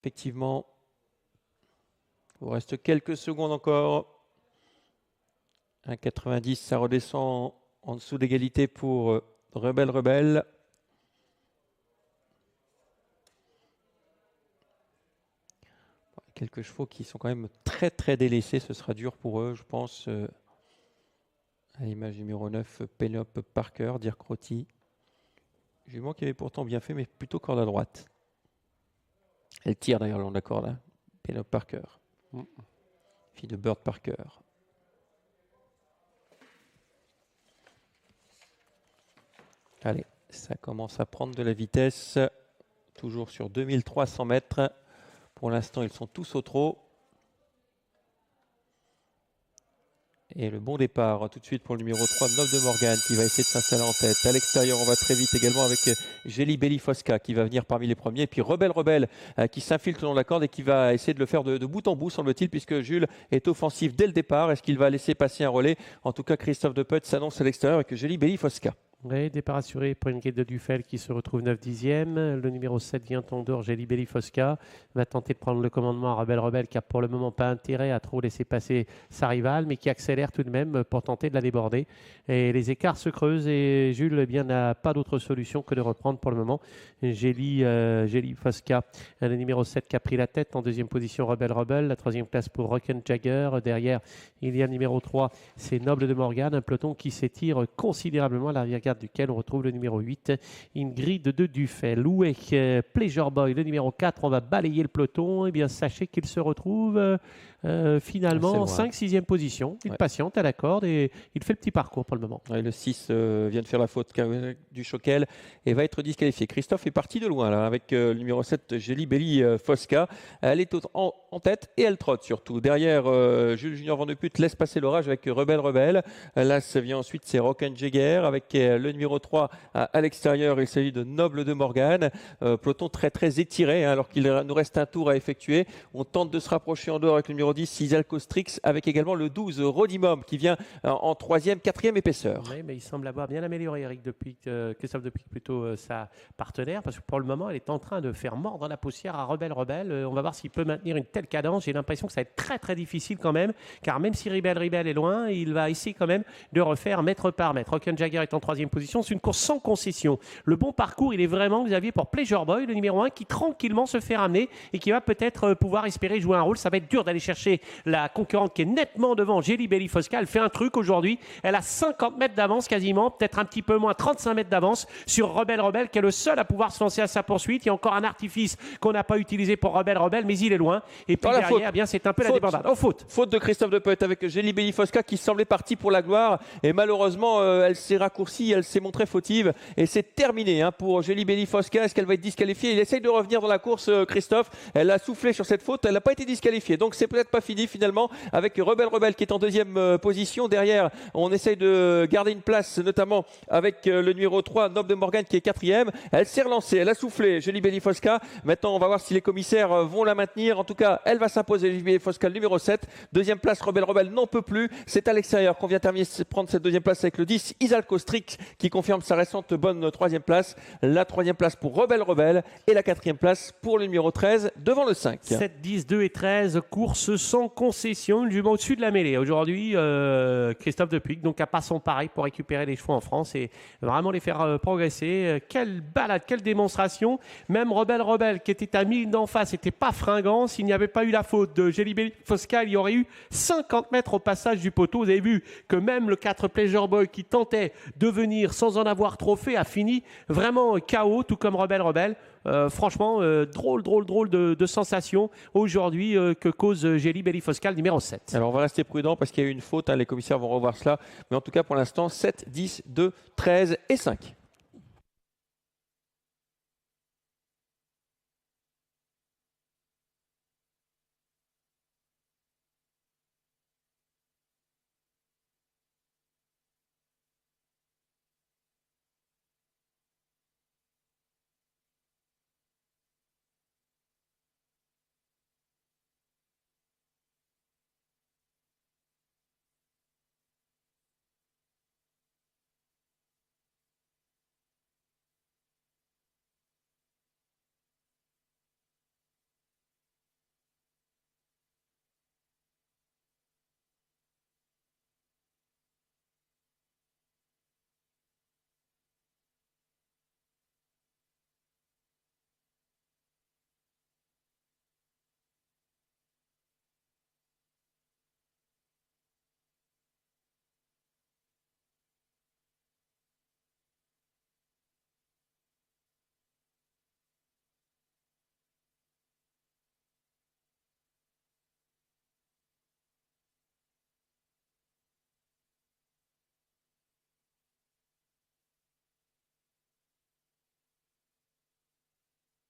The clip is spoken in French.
Effectivement, il vous reste quelques secondes encore. 1,90, ça redescend en dessous d'égalité pour Rebelle. Quelques chevaux qui sont quand même très délaissés, ce sera dur pour eux, je pense. À l'image numéro 9, Penelope Parker, Dirk Rossi. Jument qui avait pourtant bien fait, mais plutôt corde à droite. Elle tire d'ailleurs le long de la corde, hein. Penelope Parker. Fille de Bird Parker. Allez, ça commence à prendre de la vitesse. Toujours sur 2300 mètres. Pour l'instant, ils sont tous au trot. Et le bon départ tout de suite pour le numéro 3, Noble de Morgan, qui va essayer de s'installer en tête. À l'extérieur, on va très vite également avec Jelly Belly Fosca qui va venir parmi les premiers. Et puis Rebelle qui s'infiltre le long de la corde et qui va essayer de le faire de bout en bout, semble-t-il, puisque Jules est offensif dès le départ. Est-ce qu'il va laisser passer un relais? En tout cas, Christophe Deput s'annonce à l'extérieur avec Jelly Belly Fosca. Oui, départ assuré pour une guide de Dufel qui se retrouve 9 dixièmes. Le numéro 7 vient Tondor, Jelly Belly Fosca. Va tenter de prendre le commandement à Rebelle qui a pour le moment pas intérêt à trop laisser passer sa rivale, mais qui accélère tout de même pour tenter de la déborder. Et les écarts se creusent et Jules eh bien, n'a pas d'autre solution que de reprendre pour le moment. Jelly Fosca, le numéro 7 qui a pris la tête. En deuxième position, Rebelle. La troisième place pour Rock'n Jagger. Derrière, il y a le numéro 3, c'est Noble de Morgan. Un peloton qui s'étire considérablement à l'arrière-garde duquel on retrouve le numéro 8, Ingrid de Dufel. Loué, Pleasure Boy, le numéro 4, on va balayer le peloton. Eh bien, sachez qu'il se retrouve finalement en 5-6e position. Il patiente à la corde et il fait le petit parcours pour le moment. Ouais, le 6 vient de faire la faute du Choquel et va être disqualifié. Christophe est parti de loin là, avec le numéro 7, Jelly Belly Fosca. Elle est en tête et elle trotte surtout. Derrière, Jules Junior Van de Put laisse passer l'orage avec Rebelle. Là, ça vient ensuite, c'est Rock'n Jagger avec le numéro 3 à l'extérieur. Il s'agit de Noble de Morgan. Peloton très étiré, hein, alors qu'il nous reste un tour à effectuer. On tente de se rapprocher en dehors avec le numéro 10, Isalco Strix, avec également le 12, Rodimum, qui vient en 3e, 4e épaisseur. Oui, mais il semble avoir bien amélioré, Eric, Christophe Depuy, plutôt sa partenaire, parce que pour le moment, elle est en train de faire mordre la poussière à Rebelle. On va voir s'il peut maintenir une telle cadence. J'ai l'impression que ça va être très difficile quand même, car même si Rebelle est loin, il va essayer quand même de refaire mètre par mètre. Rock'n Jagger est en 3e position. C'est une course sans concession. Le bon parcours, il est vraiment, Xavier, pour Pleasure Boy, le numéro 1, qui tranquillement se fait ramener et qui va peut-être pouvoir espérer jouer un rôle. Ça va être dur d'aller chercher la concurrente qui est nettement devant, Jelly Belly Fosca. Elle fait un truc aujourd'hui. Elle a 50 mètres d'avance quasiment, peut-être un petit peu moins, 35 mètres d'avance sur Rebelle, qui est le seul à pouvoir se lancer à sa poursuite. Il y a encore un artifice qu'on n'a pas utilisé pour Rebelle, mais il est loin. Et puis derrière, eh bien, c'est un peu la débandade. Oh, faute de Christophe Deput avec Jelly Belly Fosca qui semblait partie pour la gloire. Et malheureusement, elle s'est raccourcie, elle s'est montrée fautive. Et c'est terminé pour Jelly Belly Fosca. Est-ce qu'elle va être disqualifiée? Il essaye de revenir dans la course, Christophe. Elle a soufflé sur cette faute. Elle n'a pas été disqualifiée. Donc c'est peut-être pas fini finalement avec Rebelle qui est en 2e position. Derrière, on essaye de garder une place, notamment avec le numéro 3, Noble de Morgan, qui est 4e. Elle s'est relancée, elle a soufflé, Jelly Belly Fosca. Maintenant, on va voir si les commissaires vont la maintenir. En tout cas, elle va s'imposer, Jelly Belly Fosca, le numéro 7. 2e place, Rebelle n'en peut plus. C'est à l'extérieur qu'on vient prendre cette 2e place avec le 10, Isalco Strix, qui confirme sa récente bonne 3e place. La 3e place pour Rebelle et la 4e place pour le numéro 13 devant le 5. 7, 10, 2 et 13, course sans concession, une jument au-dessus de la mêlée. Aujourd'hui, Christophe Depuy donc n'a pas son pareil pour récupérer les chevaux en France et vraiment les faire progresser. Quelle balade, quelle démonstration. Même Rebelle qui était à 1000 d'en face n'était pas fringant. S'il n'y avait pas eu la faute de Jelly Belly Fosca, il y aurait eu 50 mètres au passage du poteau. Vous avez vu que même le 4 Pleasure Boy qui tentait de venir sans en avoir trop fait a fini vraiment KO, tout comme Rebelle. Franchement, drôle de sensation aujourd'hui que cause Jelly Belly Fosca, numéro 7. Alors on va rester prudent parce qu'il y a eu une faute, les commissaires vont revoir cela. Mais en tout cas pour l'instant, 7, 10, 2, 13 et 5.